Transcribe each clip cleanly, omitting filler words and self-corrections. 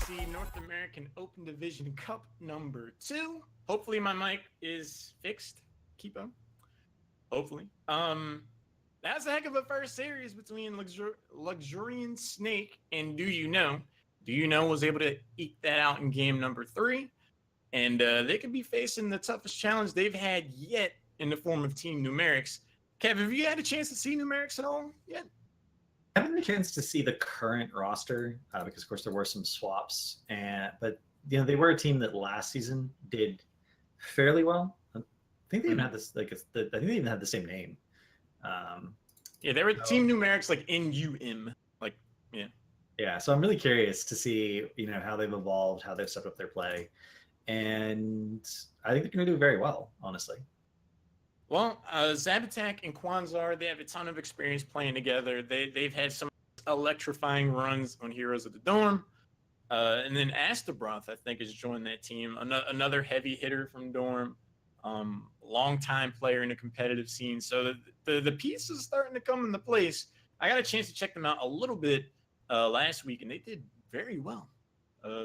HGC North American Open Division Cup number 2. Hopefully my mic is fixed. Keep on. Hopefully. That's a heck of a first series between Luxuriant Snake and Do You Know. Do You Know was able to eke that out in game number 3. And they could be facing the toughest challenge they've had yet in the form of Team Newmerics. Kev, have you had a chance to see Newmerics at all yet? I haven't had a chance to see the current roster because, of course, there were some swaps. But you know, they were a team that last season did fairly well. I think they even had this, like, I think they even had the same name. Yeah, they were Team Newmerics, like NUM, like yeah. Yeah, so I'm really curious to see, you know, how they've evolved, how they've stepped up their play, and I think they're going to do very well, honestly. Well, Zabatak and Kwanzar, they have a ton of experience playing together. They've had some electrifying runs on Heroes of the Dorm. And then Astabroth, I think, has joined that team. Another heavy hitter from Dorm. Long-time player in the competitive scene. So the pieces starting to come into place. I got a chance to check them out a little bit last week, and they did very well.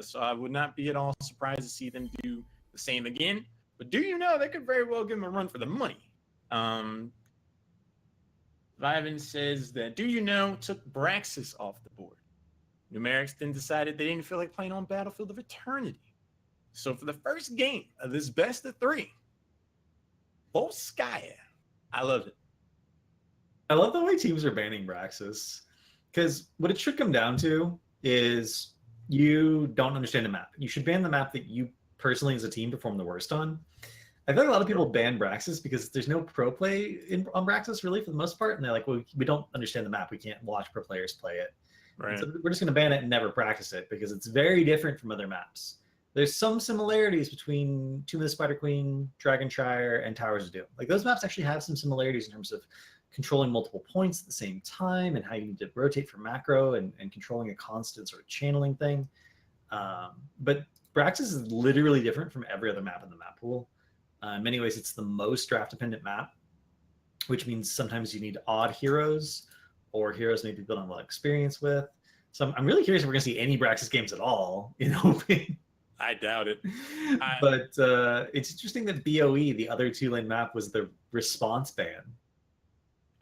So I would not be at all surprised to see them do the same again. But Do You Know, they could very well give them a run for the money. Vivan says that Do You Know took Braxis off the board. Newmerics then decided they didn't feel like playing on Battlefield of Eternity. So for the first game of this best of 3, Volskaya. I love it. I love the way teams are banning Braxis, because what it should come down to is you don't understand the map. You should ban the map that you personally as a team perform the worst on. I feel like a lot of people ban Braxis because there's no pro play on Braxis really for the most part, and they're like, well, we don't understand the map. We can't watch pro players play it. Right. So we're just going to ban it and never practice it because it's very different from other maps. There's some similarities between Tomb of the Spider Queen, Dragonshire, and Towers of Doom. Like, those maps actually have some similarities in terms of controlling multiple points at the same time and how you need to rotate for macro and controlling a constant sort of channeling thing. But Braxis is literally different from every other map in the map pool. In many ways, it's the most draft-dependent map, which means sometimes you need odd heroes or heroes maybe people don't have a lot of experience with. So I'm really curious if we're going to see any Braxis games at all in Open. I doubt it. But it's interesting that BOE, the other 2-lane map, was the response ban.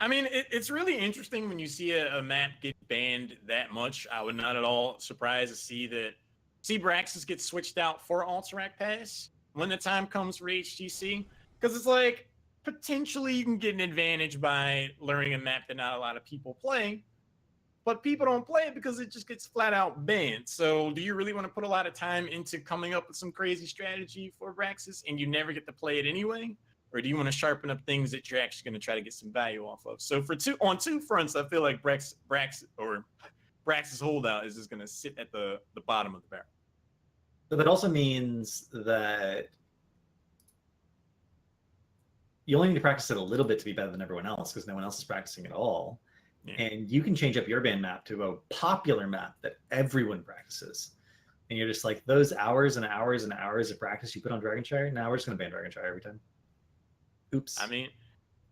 I mean, it's really interesting when you see a map get banned that much. I would not at all surprised to see Braxis get switched out for Alterac Pass when the time comes for HGC, because it's like potentially you can get an advantage by learning a map that not a lot of people play, but people don't play it because it just gets flat out banned. So do you really want to put a lot of time into coming up with some crazy strategy for Braxis and you never get to play it anyway? Or do you want to sharpen up things that you're actually going to try to get some value off of? So on two fronts, I feel like Braxis holdout is just going to sit at the bottom of the barrel. But that also means that you only need to practice it a little bit to be better than everyone else because no one else is practicing at all. Yeah. And you can change up your ban map to a popular map that everyone practices. And you're just like, those hours and hours and hours of practice you put on Dragonshire, now we're just going to ban Dragonshire every time. Oops. I mean,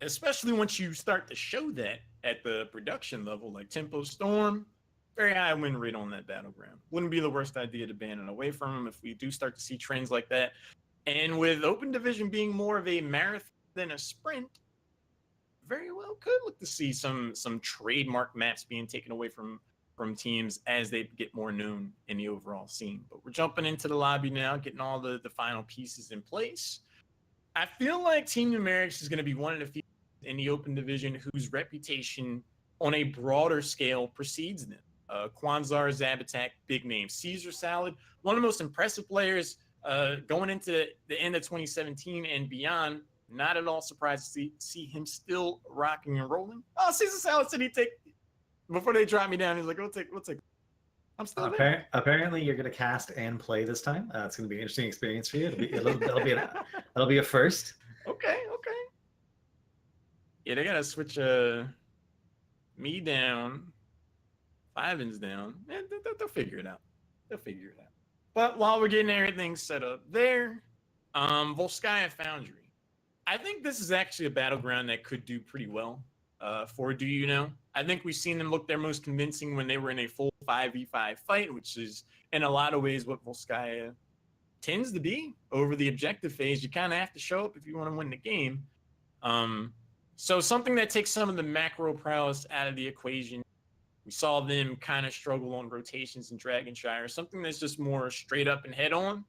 especially once you start to show that at the production level, like Tempo Storm, very high win rate on that battleground. Wouldn't be the worst idea to ban it away from them if we do start to see trends like that. And with Open Division being more of a marathon than a sprint, very well could look to see some trademark maps being taken away from teams as they get more known in the overall scene. But we're jumping into the lobby now, getting all the final pieces in place. I feel like Team Newmerics is going to be one of the few in the Open Division whose reputation on a broader scale precedes them. Kwanzar, Zabatak, big name. Caesar Salad, one of the most impressive players going into the end of 2017 and beyond. Not at all surprised to see him still rocking and rolling. Oh, Caesar Salad said he'd take, before they drop me down, he's like, we'll take. I'm still there. Apparently, you're going to cast and play this time. It's going to be an interesting experience for you. It'll be a first. Okay. Yeah, they got to switch me down, Ivan's down. Yeah, they'll figure it out. But while we're getting everything set up there, Volskaya Foundry. I think this is actually a battleground that could do pretty well for Do You Know. I think we've seen them look their most convincing when they were in a full 5v5 fight, which is in a lot of ways what Volskaya tends to be over the objective phase. You kind of have to show up if you want to win the game. So something that takes some of the macro prowess out of the equation. We saw them kind of struggle on rotations in Dragonshire. Something that's just more straight up and head on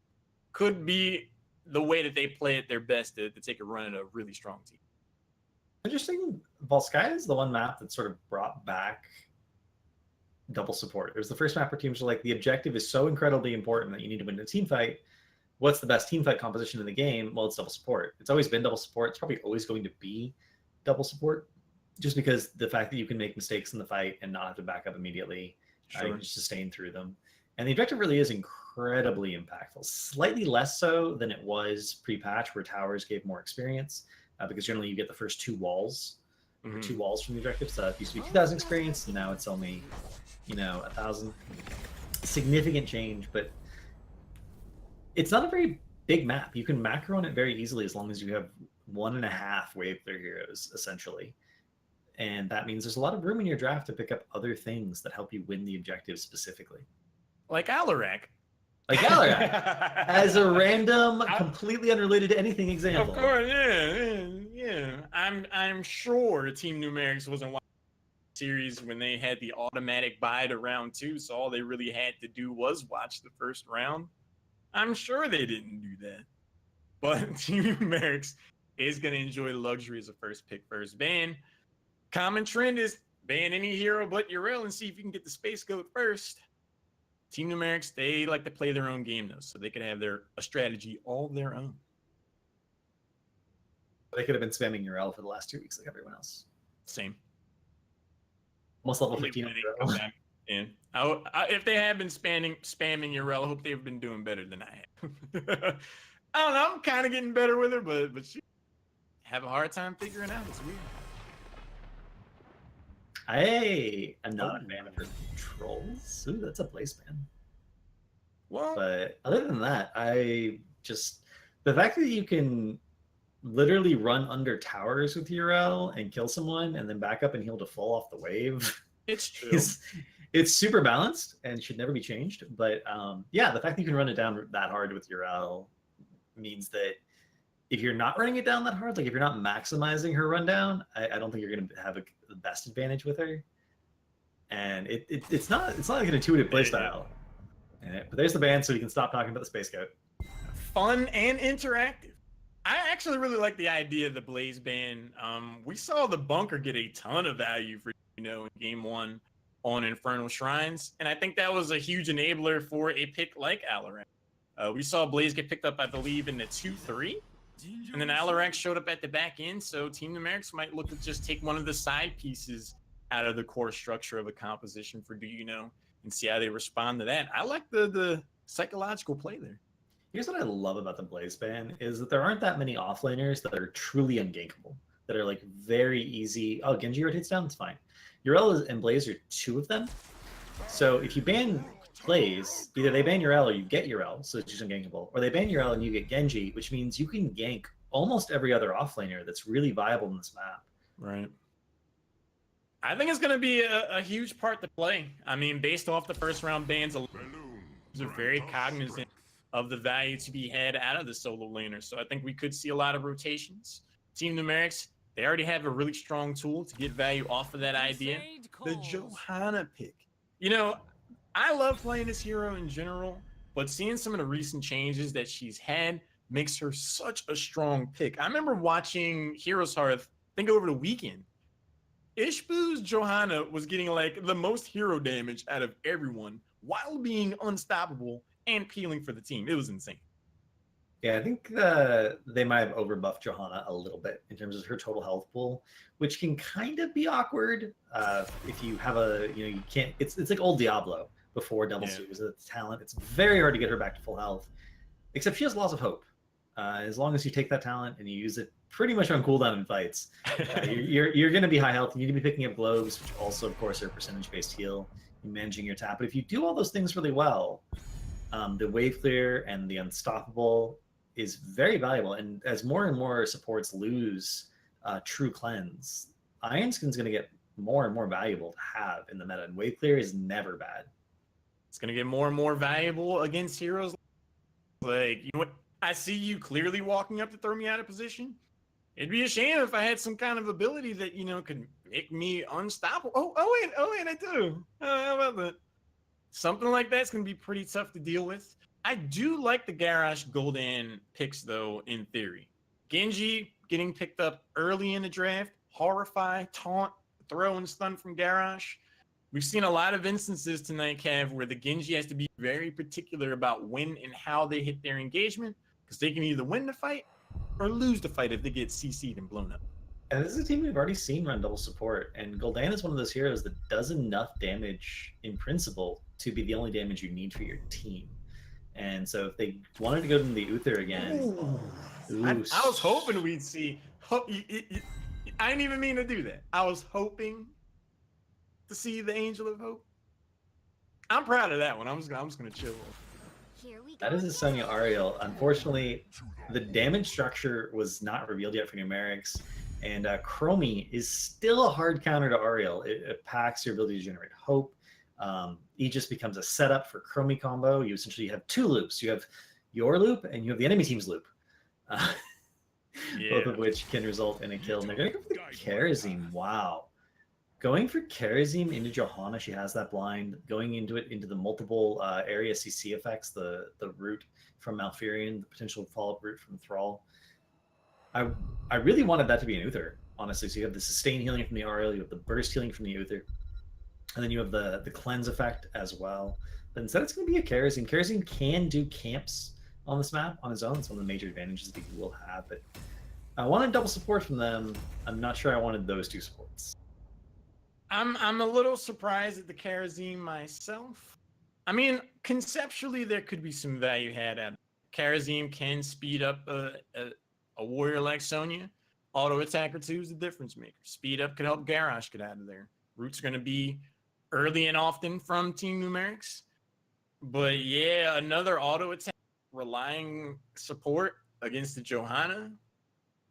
could be the way that they play at their best to take a run at a really strong team. Interesting. Volskaya is the one map that sort of brought back double support. It was the first map where teams were like, the objective is so incredibly important that you need to win a team fight. What's the best team fight composition in the game? Well, it's double support. It's always been double support. It's probably always going to be double support, just because the fact that you can make mistakes in the fight and not have to back up immediately, you can just sustain through them. And the objective really is incredibly impactful, slightly less so than it was pre-patch, where towers gave more experience, because generally you get the first 2 walls, from the objective. So it used to be 2,000 experience, and now it's only, 1,000. Significant change, but it's not a very big map. You can macro on it very easily as long as you have 1.5 wave clear heroes, essentially. And that means there's a lot of room in your draft to pick up other things that help you win the objective specifically. Like Alarak. As a random, completely unrelated to anything example. Of course, yeah. I'm sure Team Newmerics wasn't watching the series when they had the automatic bye to round 2, so all they really had to do was watch the first round. I'm sure they didn't do that. But Team Newmerics is going to enjoy the luxuries of first pick, first ban. Common trend is ban any hero but Yrel and see if you can get the Space Goat first. Team Newmerics, they like to play their own game, though, so they could have a strategy all their own. They could have been spamming Yrel for the last 2 weeks like everyone else. Same. Almost level 15 on Yrel. Yeah. If they have been spamming Yrel, I hope they've been doing better than I have. I don't know. I'm kind of getting better with her, but she have a hard time figuring out. It's weird. I am not a fan of her trolls. Ooh, that's a place ban. Well, but other than that, the fact that you can literally run under towers with Yrel and kill someone and then back up and heal to full off the wave. It's true. It's super balanced and should never be changed. But yeah, the fact that you can run it down that hard with Yrel means that if you're not running it down that hard, like if you're not maximizing her rundown, I don't think you're going to have the best advantage with her. And it's not like an intuitive playstyle. But there's the ban, so you can stop talking about the Space Goat. Fun and interactive. I actually really like the idea of the Blaze ban. We saw the bunker get a ton of value for in game 1 on Infernal Shrines, and I think that was a huge enabler for a pick like Alarak. We saw Blaze get picked up, I believe, in the 2-3. And then Alarak showed up at the back end, so Team Newmerics might look to just take one of the side pieces out of the core structure of a composition for and see how they respond to that. I like the psychological play there. Here's what I love about the Blaze ban is that there aren't that many offlaners that are truly ungankable, that are like very easy. Oh, Genji rotates down, it's fine. Yrel and Blaze are 2 of them. So if you ban Blaze, either they ban Yrel or you get Yrel, so it's just ungankable, or they ban Yrel and you get Genji, which means you can gank almost every other offlaner that's really viable in this map. Right. I think it's going to be a huge part to play. I mean, based off the first round bans, are very cognizant of the value to be had out of the solo laner. So I think we could see a lot of rotations. Team Newmerics, they already have a really strong tool to get value off of that idea. The Johanna pick. I love playing this hero in general, but seeing some of the recent changes that she's had makes her such a strong pick. I remember watching HeroesHype, I think over the weekend. Ishbu's Johanna was getting like the most hero damage out of everyone while being unstoppable and peeling for the team. It was insane. Yeah, I think they might have overbuffed Johanna a little bit in terms of her total health pool, which can kind of be awkward if you have you can't. It's like old Diablo before Double Suit was a talent. It's very hard to get her back to full health, except she has loss of hope. As long as you take that talent and you use it pretty much on cooldown in fights, you're going to be high health. You need to be picking up globes, which also, of course, are percentage-based heal. You're managing your tap. But if you do all those things really well, the wave clear and the unstoppable is very valuable. And as more and more supports lose true cleanse, Ironskin's going to get more and more valuable to have in the meta, and wave clear is never bad. It's gonna get more and more valuable against heroes. Like, you know what? I see you clearly walking up to throw me out of position. It'd be a shame if I had some kind of ability that, you know, could make me unstoppable. Oh wait, I do. How about that? Something like that's gonna be pretty tough to deal with. I do like the Garrosh Gul'dan picks though, in theory. Genji getting picked up early in the draft, Horrify, Taunt, throw and stun from Garrosh. We've seen a lot of instances tonight, Cav, where the Genji has to be very particular about when and how they hit their engagement, because they can either win the fight or lose the fight if they get CC'd and blown up. And this is a team we've already seen run double support, and Gul'dan is one of those heroes that does enough damage in principle to be the only damage you need for your team. And so if they wanted to go to the Uther again... I was hoping we'd see... I didn't even mean to do that. I was hoping to see the Angel of Hope. I'm proud of that one. I'm just gonna chill. That is a Sonya Ariel. Unfortunately, the damage structure was not revealed yet for Newmerics, and Chromie is still a hard counter to Ariel. It packs your ability to generate hope. It just becomes a setup for Chromie combo. You essentially have two loops. You have your loop and you have the enemy team's loop. Both of which can result in a kill. And they're going to go for the Karazim. Wow. Going for Karazim into Johanna, she has that blind. Going into it, into the multiple area CC effects, the root from Malfurion, the potential follow-up root from Thrall. I really wanted that to be an Uther, honestly. So you have the sustain healing from the Ariel, you have the burst healing from the Uther, and then you have the cleanse effect as well. But instead it's going to be a Karazim. Karazim can do camps on this map on his own. It's one of the major advantages that he will have, but I wanted double support from them. I'm not sure I wanted those two supports. I'm a little surprised at the Karazim myself. I mean, conceptually, there could be some value had at it. Karazim can speed up a warrior like Sonya. Auto attacker 2 is the difference maker. Speed up could help Garrosh get out of there. Root's going to be early and often from Team Newmerics. But yeah, another auto attack relying support against the Johanna.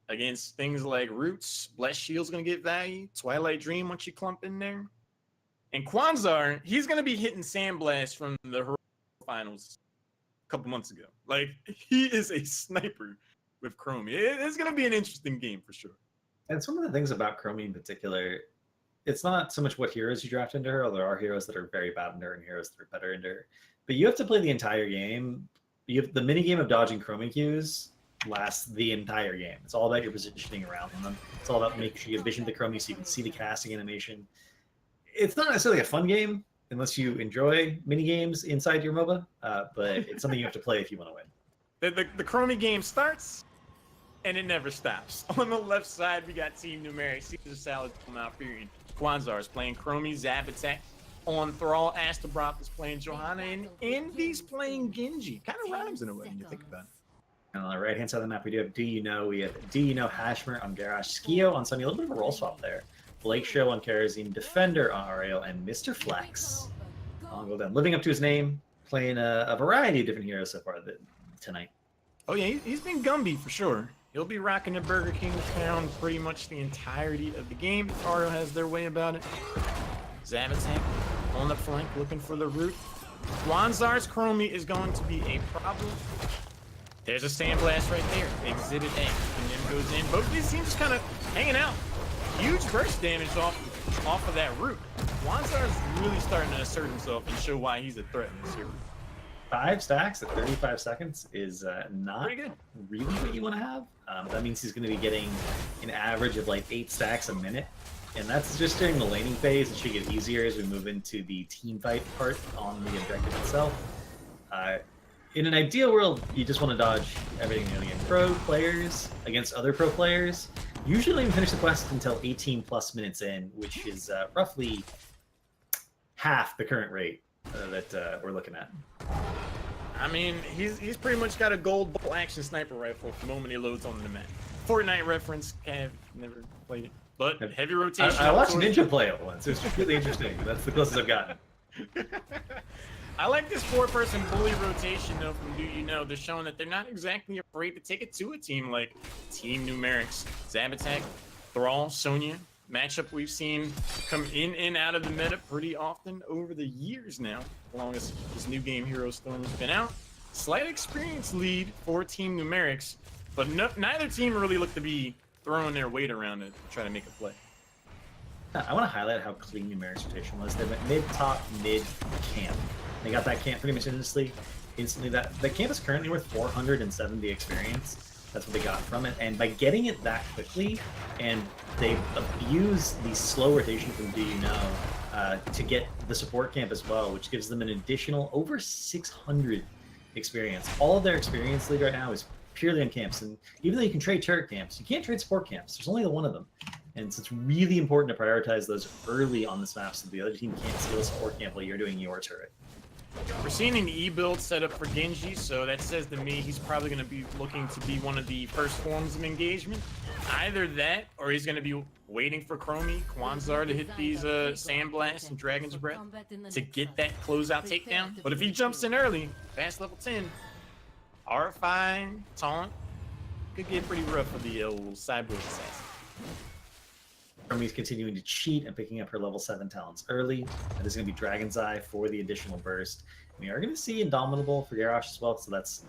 Against things like Roots, Bless Shield's going to get value. Twilight Dream once you clump in there. And Kwanzaa, he's going to be hitting Sandblast from the Heroes finals a couple months ago. Like, he is a sniper with Chromie. It's going to be an interesting game for sure. And some of the things about Chromie in particular, it's not so much what heroes you draft into her, although there are heroes that are very bad into her and heroes that are better into her. But you have to play the entire game. You have the mini game of dodging Chromie Qs lasts the entire game. It's all about your positioning around them. It's all about making sure you have vision to Chromie so you can see the casting animation. It's not necessarily a fun game unless you enjoy mini games inside your MOBA, but it's something you have to play if you want to win. The Chromie game starts and it never stops. On the left side, we got Team Newmerics. Caesar Salad from Malfurion. Kwanzaa is playing Chromie. Zap Attack on Thrall. Astabroth is playing Johanna. And Envy's playing Genji. Kind of rhymes in a way when you think about it. And on the right hand side of the map, we do have Do You Know. We have Do You Know Hashmer on Garrosh, Skio on Sonya. A little bit of a roll swap there. Blake Show on Karazim, Defender on Ariel, and Mr. Flex on Gul'dan. Living up to his name, playing a variety of different heroes so far tonight. Oh yeah, he's been Gumby for sure. He'll be rocking the Burger King crown pretty much the entirety of the game. If Ariel has their way about it. Zabatek on the flank looking for the root. Kwanzaa's Chromie is going to be a problem. There's a Sandblast right there. Exhibit A. And then goes in. Both of these teams just kind of hanging out. Huge burst damage off of that root. Kwanzaa is really starting to assert himself and show why he's a threat in this series. 5 stacks at 35 seconds is not pretty good. Really what you want to have. That means he's going to be getting an average of like 8 stacks a minute. And that's just during the laning phase. It should get easier as we move into the team fight part on the objective itself. In an ideal world, you just want to dodge everything against pro players, against other pro players. Usually don't even finish the quest until 18 plus minutes in, which is roughly half the current rate that we're looking at. I mean, he's pretty much got a gold bolt action sniper rifle the moment he loads onto the map. Fortnite reference, I've never played it, but heavy rotation. I watched Ninja play it once. It was really interesting. That's the closest I've gotten. I like this 4-person bully rotation, though, from Do You Know. They're showing that they're not exactly afraid to take it to a team like Team Newmerics. Zabatek, Thrall, Sonya, matchup we've seen come in and out of the meta pretty often over the years now, as long as this new game Hero Storm has been out. Slight experience lead for Team Newmerics, but neither team really looked to be throwing their weight around it to try to make a play. I want to highlight how clean Newmerics rotation was. They went mid, top, mid, camp. They got that camp pretty much instantly. The camp is currently worth 470 experience. That's what they got from it. And by getting it that quickly, and they abuse the slow rotation from Do You Know to get the support camp as well, which gives them an additional over 600 experience. All of their experience lead right now is purely on camps. And even though you can trade turret camps, you can't trade support camps. There's only the one of them. And so it's really important to prioritize those early on this map so the other team can't steal a support camp while you're doing your turret. We're seeing an E-build set up for Genji, so that says to me he's probably going to be looking to be one of the first forms of engagement. Either that, or he's going to be waiting for Chromie, Kwanzaa to hit these Sandblast and Dragon's Breath to get that closeout takedown. But if he jumps in early, fast level 10, RFI, taunt, could get pretty rough for the old Cyborg assassin. Chromie's continuing to cheat and picking up her level 7 talents early. That is going to be Dragon's Eye for the additional burst. We are going to see Indomitable for Garrosh as well, so that's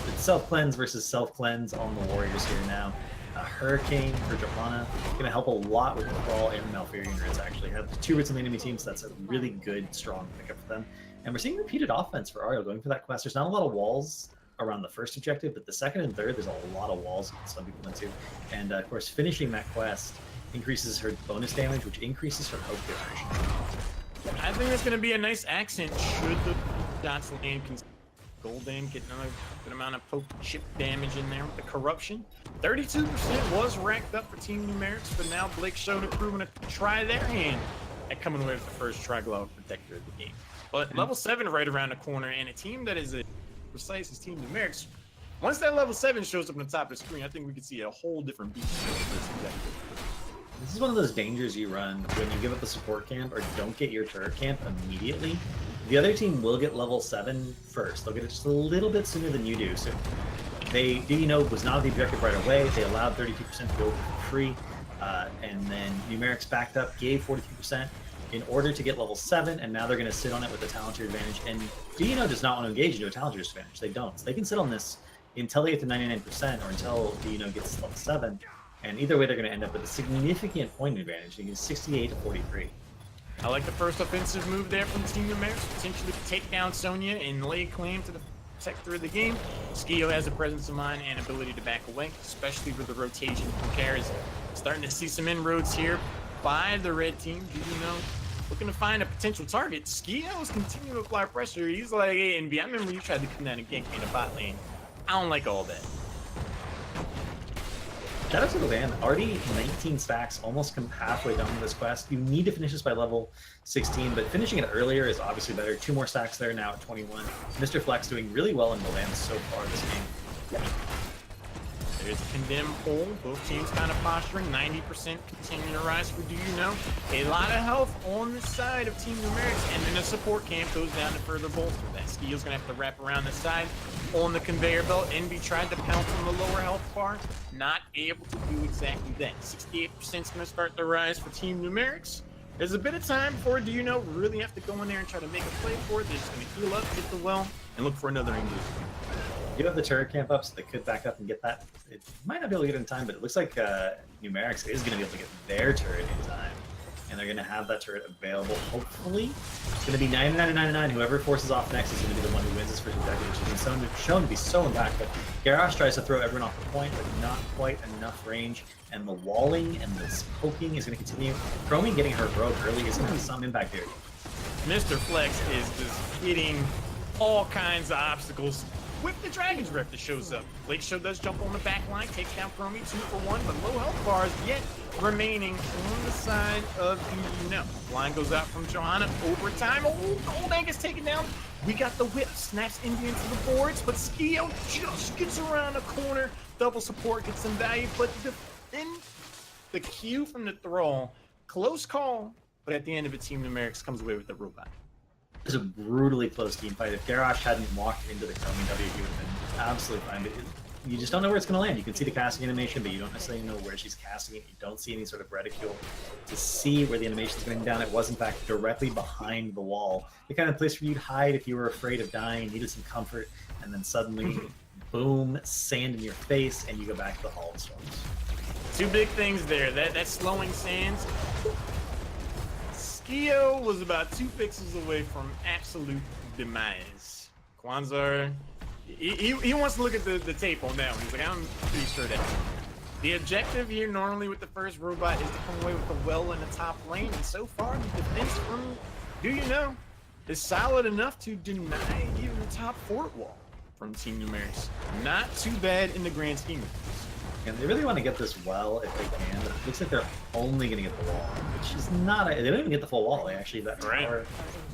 it's self-cleanse versus self-cleanse on the Warriors here now. Hurricane for Johanna, going to help a lot with the Thrall and Malfurion roots actually. Have the 2 roots on the enemy team, so that's a really good, strong pickup for them. And we're seeing repeated offense for Ariel going for that quest. There's not a lot of walls around the first objective, but the second and third, there's a lot of walls some people into. And of course, finishing that quest increases her bonus damage, which increases her poke duration. I think that's going to be a nice accent should the dots land. Golden get another good amount of poke chip damage in there with the corruption. 32% was racked up for Team Newmerics, but now Blake showed it proven to try their hand at coming away with the first Triglav Protector of the game. But level 7 right around the corner, and a team that is as precise as Team Newmerics, once that level 7 shows up on the top of the screen, I think we could see a whole different beast. This is one of those dangers you run when you give up a support camp or don't get your turret camp immediately. The other team will get level 7 first. They'll get it just a little bit sooner than you do. So they, Do You Know, was not the objective right away. They allowed 32% to go for free. And then Newmerics backed up, gave 43% in order to get level 7, and now they're going to sit on it with a Talenteer advantage. And Do You Know does not want to engage into a Talenteer advantage. They don't. So they can sit on this until they get to 99% or until Do You Know gets level 7. And either way, they're going to end up with a significant point advantage. You get 68 to 43. I like the first offensive move there from Team Newmerics, potentially take down Sonya and lay claim to the sector of the game. Skio has the presence of mind and ability to back away, especially with the rotation from Kara's. Starting to see some inroads here by the red team. Do You Know looking to find a potential target. Skio's continuing to apply pressure. He's like, hey, Envy, I remember you tried to come down and gank me in the bot lane. I don't like all that. Shout out to the van. Already 19 stacks, almost come halfway done with this quest. You need to finish this by level 16, but finishing it earlier is obviously better. 2 more stacks there now at 21. Mr. Flex doing really well in the land so far this game. There's a condemned hole. Both teams kind of posturing. 90% continue to rise for Do You Know. A lot of health on the side of Team Newmerics, and then a support camp goes down to further bolster that. Skio's going to have to wrap around the side on the conveyor belt. Envy tried to pounce on the lower health bar. Not able to do exactly that. 68% is going to start to rise for Team Newmerics. There's a bit of time before Do You Know really have to go in there and try to make a play for it. They're just going to heal up, hit the well, and look for another engagement. You have the turret camp up, so they could back up and get that. It might not be able to get it in time, but it looks like Newmerics is going to be able to get their turret in time. And they're going to have that turret available, hopefully. It's going to be 99-99. Whoever forces off next is going to be the one who wins this first objective, which has been shown to be so impactful. Garrosh tries to throw everyone off the point, but not quite enough range. And the walling and this poking is going to continue. Chromie getting her rogue early is going to be some impact here. Mr. Flex is just hitting all kinds of obstacles with the Dragon's Breath that shows up. Blake Show does jump on the back line, takes down Chromie 2 for 1, but low health bars yet remaining on the side of Do You Know. Line goes out from Johanna over time. Oh, Gold is taken down. We got the whip, snaps Indy into the boards, but Skio just gets around the corner. Double support gets some value, but the Q from the Thrall, close call, but at the end of it, Team Newmerics comes away with the robot. It was a brutally close team fight. If Garrosh hadn't walked into the Chromie W, he would have been absolutely fine. But you just don't know where it's going to land. You can see the casting animation, but you don't necessarily know where she's casting it. You don't see any sort of reticule to see where the animation is going down. It was, in fact, directly behind the wall. The kind of place where you'd hide if you were afraid of dying, needed some comfort, and then suddenly, boom, sand in your face, and you go back to the Hall of Storms. Two big things there. That slowing sands. Skio was about 2 pixels away from absolute demise. Kwanzaa, he wants to look at the tape on that one. He's like, I'm pretty sure that. The objective here normally with the first robot is to come away with a well in the top lane, and so far the defense from Do You Know is solid enough to deny even the top fort wall from Team Newmerics. Not too bad in the grand scheme of things. And they really want to get this well if they can, but it looks like they're only going to get the wall, which is not they don't even get the full wall. Actually, that tower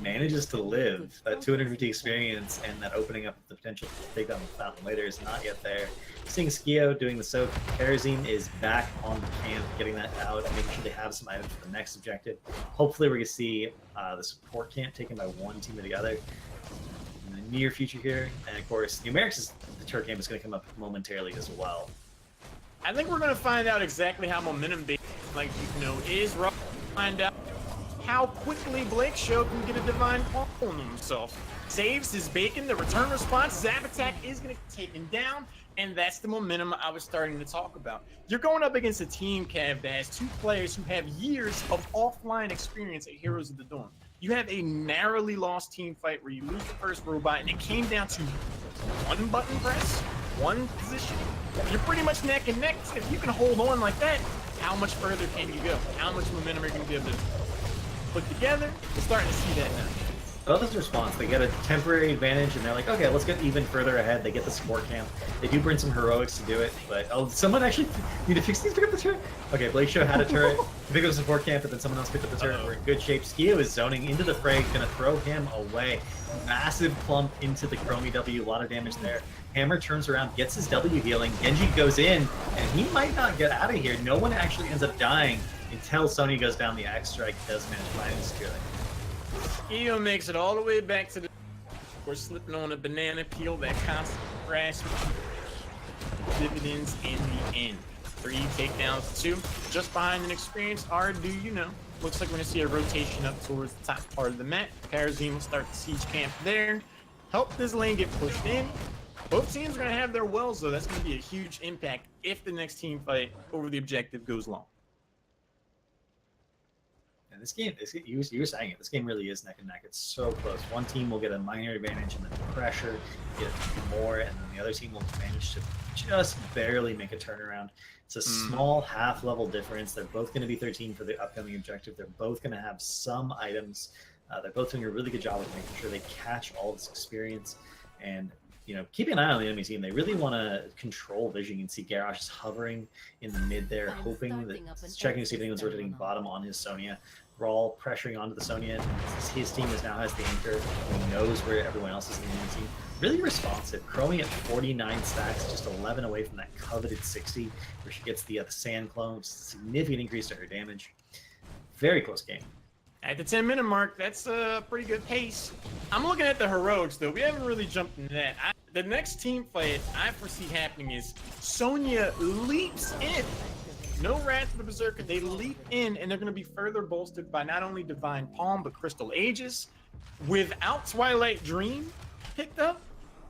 manages to live. That 250 experience and that opening up the potential to take down the fountain later is not yet there. Seeing Skio doing the soak, Kerosene is back on the camp, getting that out and making sure they have some items for the next objective. Hopefully we're going to see the support camp taken by one team or the other in the near future here. And of course, Newmerics' the turret camp is going to come up momentarily as well. I think we're going to find out exactly how momentum based, like, you know, is. Rough to find out how quickly Blake Show can get a divine palm on himself. Saves his bacon, the return response, Zap attack is going to get taken down, and that's the momentum I was starting to talk about. You're going up against a team, Cav, that has 2 players who have years of offline experience at Heroes of the Dawn. You have a narrowly lost team fight where you lose the first robot, and it came down to 1 button press, 1 position. You're pretty much neck and neck. If you can hold on like that, how much further can you go? How much momentum are you going to be able to put together? We're starting to see that now. I love this response. They get a temporary advantage, and they're like, okay, let's get even further ahead. They get the support camp. They do bring some heroics to do it, but someone actually need to fix these. Pick up the turret. Okay, Blake Show had a turret. Pick up the support camp, but then someone else picked up the turret. We're in good shape. Skio is zoning into the fray, gonna throw him away. Massive clump into the Chromie W. A lot of damage there. Hammer turns around, gets his W healing. Genji goes in, and he might not get out of here. No one actually ends up dying until Sony goes down the X strike. Does manage to find him securely. Skio makes it all the way back to the... We're slipping on a banana peel, that constant crash. Dividends in the end. 3 takedowns, 2. Just behind an experienced R, Do You Know. Looks like we're going to see a rotation up towards the top part of the map. Kerosene will start the siege camp there. Help this lane get pushed in. Both teams are going to have their wells, though. That's going to be a huge impact if the next team fight over the objective goes long. And this game, you were saying it, this game really is neck and neck. It's so close. One team will get a minor advantage and then pressure, get more, and then the other team will manage to just barely make a turnaround. It's a small half-level difference. They're both going to be 13 for the upcoming objective. They're both going to have some items. They're both doing a really good job of making sure they catch all this experience. And, you know, keeping an eye on the enemy team. They really want to control vision. You can see Garrosh is hovering in the mid there, hoping that, checking to see if anyone's rotating bottom on his Sonya. Brawl pressuring onto the Sonya. His team now has the anchor. He knows where everyone else is in the enemy team. Really responsive. Chromie at 49 stacks, just 11 away from that coveted 60, where she gets the sand clone, which is a significant increase to her damage. Very close game. At the 10-minute mark, that's a pretty good pace. I'm looking at the heroics, though. We haven't really jumped into that. The next team fight I foresee happening is Sonya leaps in. No Wrath of the Berserker. They leap in, and they're going to be further bolstered by not only Divine Palm, but Crystal Aegis. Without Twilight Dream picked up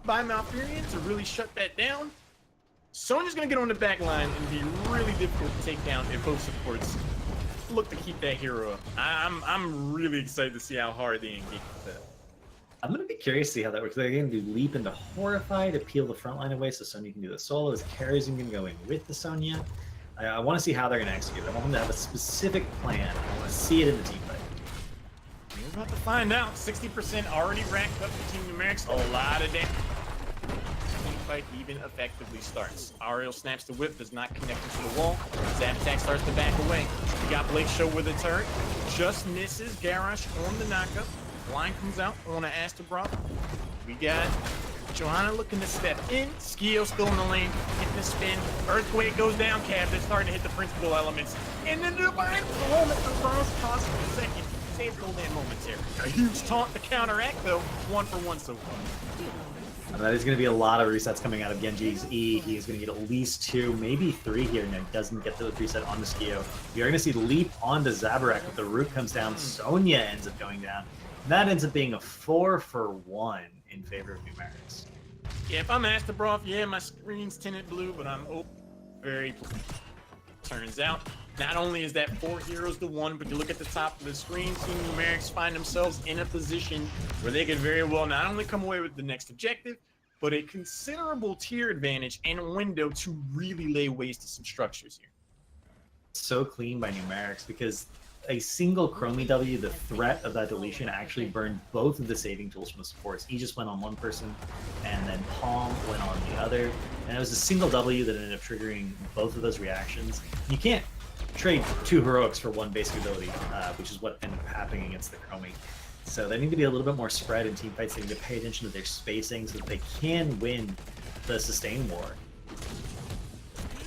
by Malfurion to really shut that down, Sonya's going to get on the back line and be really difficult to take down if both supports look to keep that hero up. I'm really excited to see how hard they engage with that. I'm going to be curious to see how that works. They're going to do Leap into Horrify to peel the front line away so Sonya can do the solo. Is Kerosene going to go in with the Sonya? I want to see how they're going to execute. I want them to have a specific plan. I want to see it in the team fight. We're about to find out. 60% already racked up for Team Newmerics. A lot of damage. Team fight even effectively starts. Ariel snaps the whip, does not connect to the wall. Zap attack starts to back away. We got Blake Show with a turret. Just misses Garrosh on the knockup. Line comes out on an Astro. We got Johanna looking to step in. Skio still in the lane, hitting the spin. Earthquake goes down, Cav. They're starting to hit the principal elements. And then Divine Palm at the last possible second. Saves golden moments here. A huge taunt to counteract, though. 1 for 1 so far. And that is going to be a lot of resets coming out of Genji's E. He is going to get at least 2, maybe 3 here, and he doesn't get the reset onto Skio. You're going to see Leap onto Zabarak, but the root comes down. Sonya ends up going down. And that ends up being a 4-for-1 in favor of Newmerics. Yeah, if I'm Astrobroth, yeah, my screen's tinted blue, but I'm very turns out. Not only is that 4 heroes to 1, but you look at the top of the screen, Team Newmerics find themselves in a position where they could very well not only come away with the next objective, but a considerable tier advantage and a window to really lay waste to some structures here. So clean by Newmerics because a single Chromie W, the threat of that deletion actually burned both of the saving tools from the supports. He just went on one person, and then Palm went on the other. And it was a single W that ended up triggering both of those reactions. You can't trade 2 heroics for 1 basic ability, which is what ended up happening against the Chromie. So they need to be a little bit more spread in team fights. They need to pay attention to their spacing so that they can win the sustain war.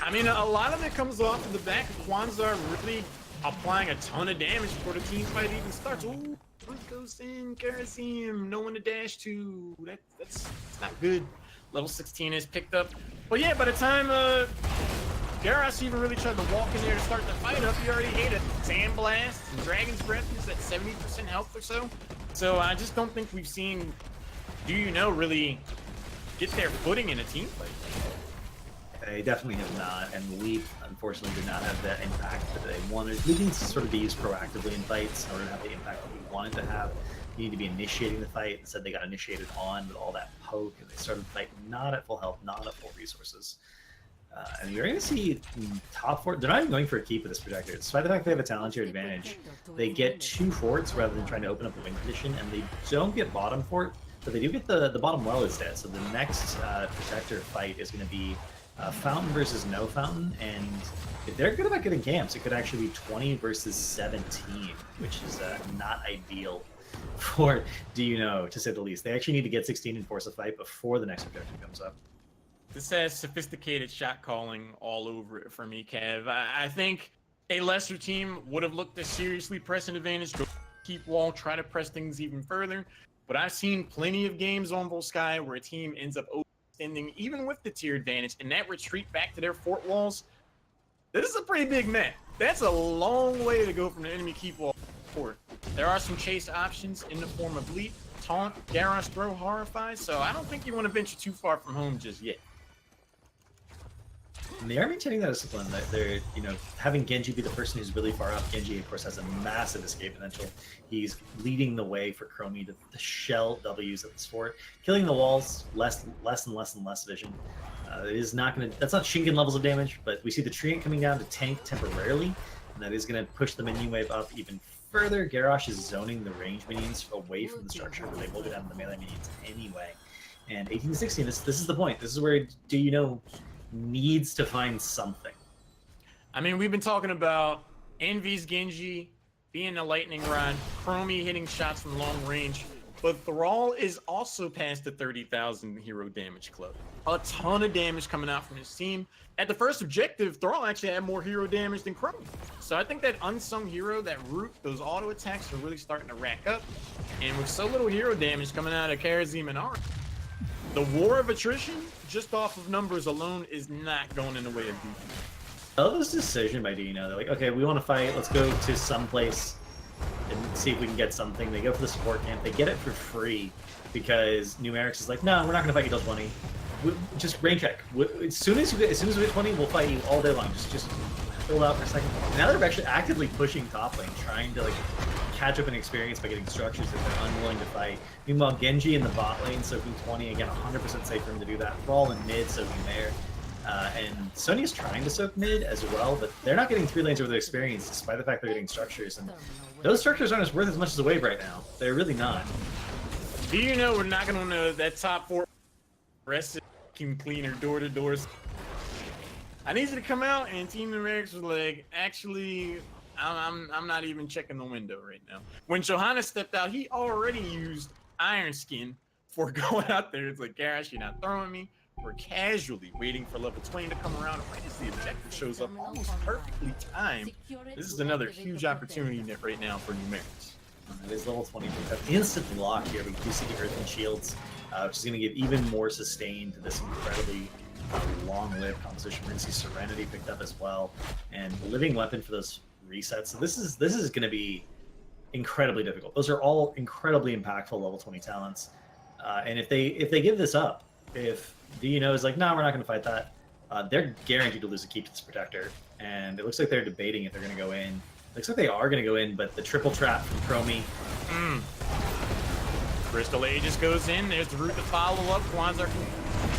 I mean, a lot of it comes off of the back of Kwanzaa really applying a ton of damage before the team fight even starts. Ooh, what goes in? Kerosene, no one to dash to. That's not good. Level 16 is picked up. But yeah, by the time Garrosh even really tried to walk in there to start the fight up, he already ate a Sandblast and Dragon's Breath. He's at 70% health or so. So I just don't think we've seen really get their footing in a team fight. They definitely have not, and Leap, unfortunately, did not have that impact that they wanted. Leap needs to sort of be used proactively in fights in order to have the impact that we wanted to have. You need to be initiating the fight. Instead, they got initiated on with all that poke, and they started the fight not at full health, not at full resources. And you're going to see top 4. They're not even going for a keep with this projector. Despite the fact they have a talent tier advantage, they get 2 forts rather than trying to open up the wing condition, and they don't get bottom fort, but they do get the bottom well instead. So the next projector fight is going to be Fountain versus no Fountain, and if they're good about getting camps, it could actually be 20 versus 17, which is not ideal for to say the least. They actually need to get 16 and force a fight before the next objective comes up. This has sophisticated shot calling all over it for me, Kev. I think a lesser team would have looked to seriously press an advantage, go keep wall, try to press things even further. But I've seen plenty of games on Volskaya where a team ends up overextending, even with the tier advantage, and that retreat back to their fort walls. This is a pretty big map. That's a long way to go from the enemy keep wall fort. There are some chase options in the form of Leap, Taunt, Garrosh Throw, Horrify, so I don't think you want to venture too far from home just yet. And they are maintaining that discipline. That they're, having Genji be the person who's really far up. Genji, of course, has a massive escape potential. He's leading the way for Chromie to the shell W's at this fort, killing the walls, less and less vision. It is not going to. That's not Shingen levels of damage, but we see the Treant coming down to tank temporarily, and that is going to push the minion wave up even further. Garrosh is zoning the range minions away from the structure where they will go down to the melee minions anyway. And 18-16, this is the point. This is where needs to find something. I mean, we've been talking about Envy's Genji being a lightning rod, Chromie hitting shots from long range, but Thrall is also past the 30,000 hero damage club. A ton of damage coming out from his team. At the first objective, Thrall actually had more hero damage than Chromie. So I think that unsung hero, that root, those auto attacks are really starting to rack up. And with so little hero damage coming out of Karazim and Ara, the war of attrition, just off of numbers alone, is not going in the way of defense. I love this decision by Dino. They're like, okay, we want to fight. Let's go to some place and see if we can get something. They go for the support camp. They get it for free because Newmerics is like, no, we're not going to fight you till 20. Just range check. As soon as we get 20, we'll fight you all day long. Just hold out for a second. Now they're actually actively pushing top lane, trying to catch up in experience by getting structures that they're unwilling to fight. Meanwhile, Genji in the bot lane soaking 20, again, 100% safe for him to do that. Thrall in mid soaking there. And Sonya's trying to soak mid as well, but they're not getting 3 lanes over their experience despite the fact they're getting structures. And those structures aren't as worth as much as a wave right now. They're really not. We're not going to know that top 4 rest can cleaner door to doors. I need you to come out, and Team Newmerics was like, actually, I'm not even checking the window right now. When Johanna stepped out, he already used Iron Skin for going out there. It's like, Garrosh, you're not throwing me. We're casually waiting for level 20 to come around, and right as the objective shows up, almost perfectly timed. This is another huge opportunity right now for Newmerics. It is level 20. Instant lock here. We do see the Earthen Shields, which is going to give even more sustain to this incredibly long-lived composition. We're going to see Serenity picked up as well, and Living Weapon for those resets. So this is going to be incredibly difficult. Those are all incredibly impactful level 20 talents. And if they give this up, if is like, no, we're not going to fight that, they're guaranteed to lose a keep to this Protector. And it looks like they're debating if they're going to go in. Looks like they are going to go in, but the triple trap from Chromie. Crystal Aegis goes in. There's the route to follow up. Kwanzaa can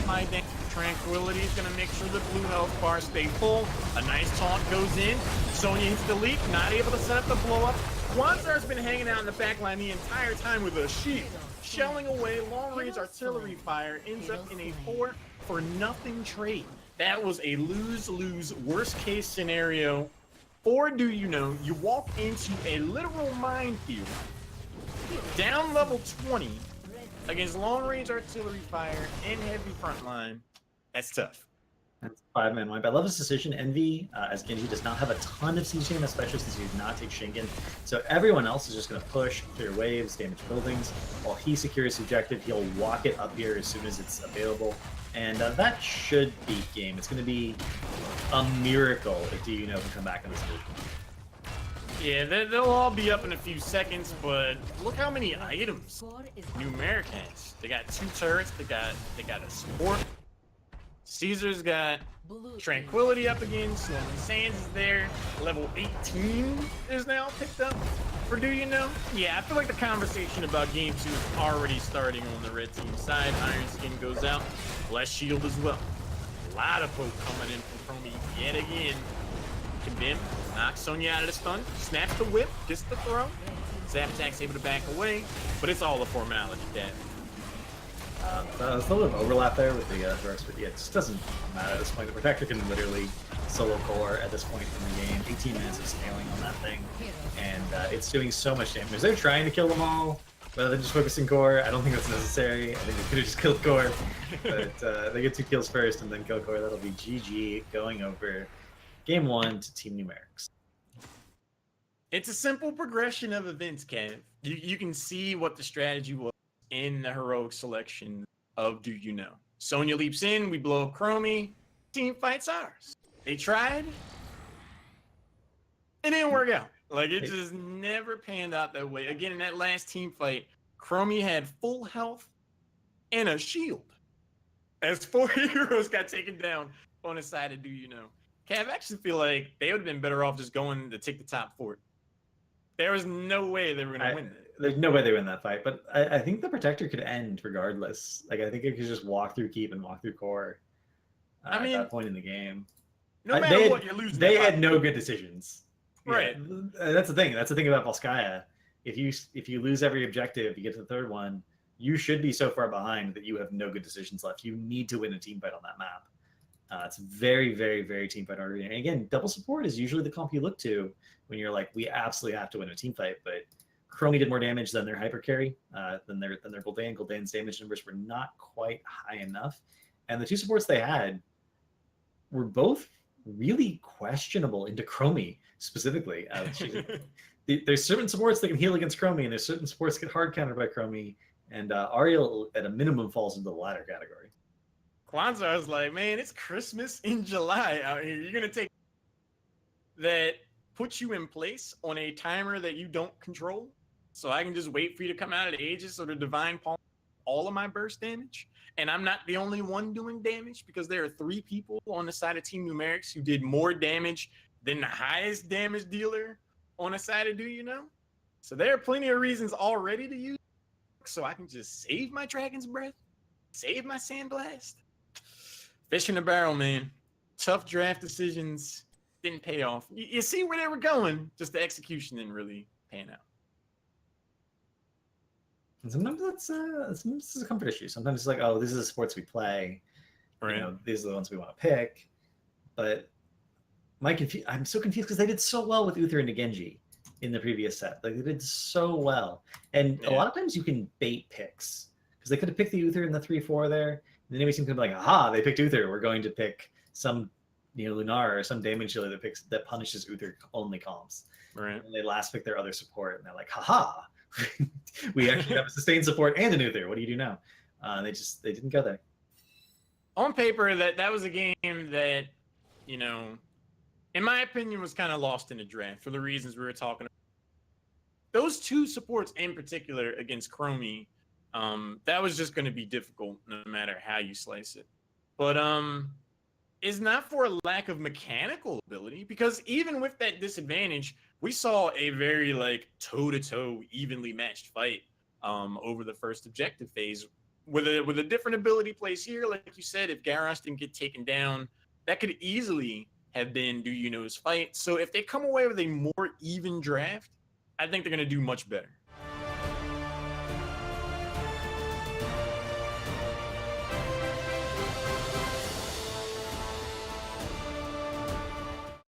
find Tranquility is going to make sure the blue health bar stay full. A nice taunt goes in. Sonya hits the leap, not able to set up the blow up. Kwanzaa's been hanging out in the back line the entire time with a shield. Shelling away, long-range artillery fire ends up in a 4-for-nothing trade. That was a lose-lose, worst-case scenario. Or do you know, you walk into a literal minefield, down level 20, against long-range artillery fire and heavy frontline. That's tough. That's 5-man wipe. I love his decision. Envy, as Genji, does not have a ton of siege game, especially since he did not take Shingen. So everyone else is just going to push, clear waves, damage buildings. While he secures his objective, he'll walk it up here as soon as it's available. And that should beat game. It's going to be a miracle if can come back in this division. Yeah, they'll all be up in a few seconds, but look how many items Newmerics has. They got 2 turrets. They got a support. Caesar's got Tranquility up again. Sloan Sands is there. Level 18 is now picked up for Yeah, I feel like the conversation about Game 2 is already starting on the red team side. Iron Skin goes out. Bless Shield as well. A lot of poke coming in from Chromie yet again. Kabim knocks Sonya out of the stun. Snaps the whip. Gets the throw. Zap Attack's able to back away. But it's all a formality, Dad. There's a little bit of overlap there with the Heroes, but yeah, it just doesn't matter at this point. The Protector can literally solo core at this point in the game. 18 minutes of scaling on that thing, and it's doing so much damage. They're trying to kill them all, rather than just focusing core. I don't think that's necessary. I think they could have just killed core, but they get 2 kills first and then kill core. That'll be GG going over Game 1 to Team Newmerics. It's a simple progression of events, Kev. You can see what the strategy was in the heroic selection of Sonya leaps in, we blow up Chromie, team fights ours. They tried, it didn't work out. Like, it just never panned out that way. Again, in that last team fight, Chromie had full health and a shield as 4 heroes got taken down on the side of Cav, I actually feel like they would have been better off just going to take the top fort. There was no way they were going to win that. There's no way they win that fight, but I think the Protector could end regardless. Like, I think it could just walk through keep and walk through core at that point in the game. No matter what, you're losing. They had no good decisions. Right. Yeah, that's the thing. That's the thing about Volskaya. If you lose every objective, you get to the 3rd one, you should be so far behind that you have no good decisions left. You need to win a team fight on that map. It's very, very, very team fight oriented. And again, double support is usually the comp you look to when you're like, we absolutely have to win a team fight. But Chromie did more damage than their hyper carry, than their Gul'dan. Gul'dan's damage numbers were not quite high enough, and the 2 supports they had were both really questionable into Chromie specifically. There's certain supports that can heal against Chromie, and there's certain supports that get hard countered by Chromie, and Ariel at a minimum falls into the latter category. Kwanzaa was like, man, it's Christmas in July out here. You're gonna take that, put you in place on a timer that you don't control, so I can just wait for you to come out of the Aegis or the Divine Palm, all of my burst damage, and I'm not the only one doing damage because there are 3 people on the side of Team Newmerics who did more damage than the highest damage dealer on the side of So there are plenty of reasons already to use, so I can just save my Dragon's Breath, save my Sandblast. Fish in the barrel, man. Tough draft decisions didn't pay off. You see where they were going, just the execution didn't really pan out. And sometimes it's a comfort issue. Sometimes it's like, oh, these are the sports we play. Right. These are the ones we want to pick. But I'm so confused because they did so well with Uther and Genji in the previous set. Like, they did so well. And a lot of times you can bait picks because they could have picked the Uther in the 3-4 there. And then every team could be like, aha, they picked Uther. We're going to pick some Lunar or some damage dealer that punishes Uther only comps. Right. And they last pick their other support, and they're like, haha, We actually have a sustained support and a Uther. What do you do now? They didn't go there. On paper, that was a game that, you know, in my opinion, was kind of lost in the draft for the reasons we were talking about. Those two supports in particular against Chromie, that was just going to be difficult no matter how you slice it. But it's not for a lack of mechanical ability, because even with that disadvantage, we saw a very like toe-to-toe, evenly matched fight over the first objective phase with a different ability place here. Like you said, if Garrosh didn't get taken down, that could easily have been Do You Know's fight. So if they come away with a more even draft, I think they're going to do much better.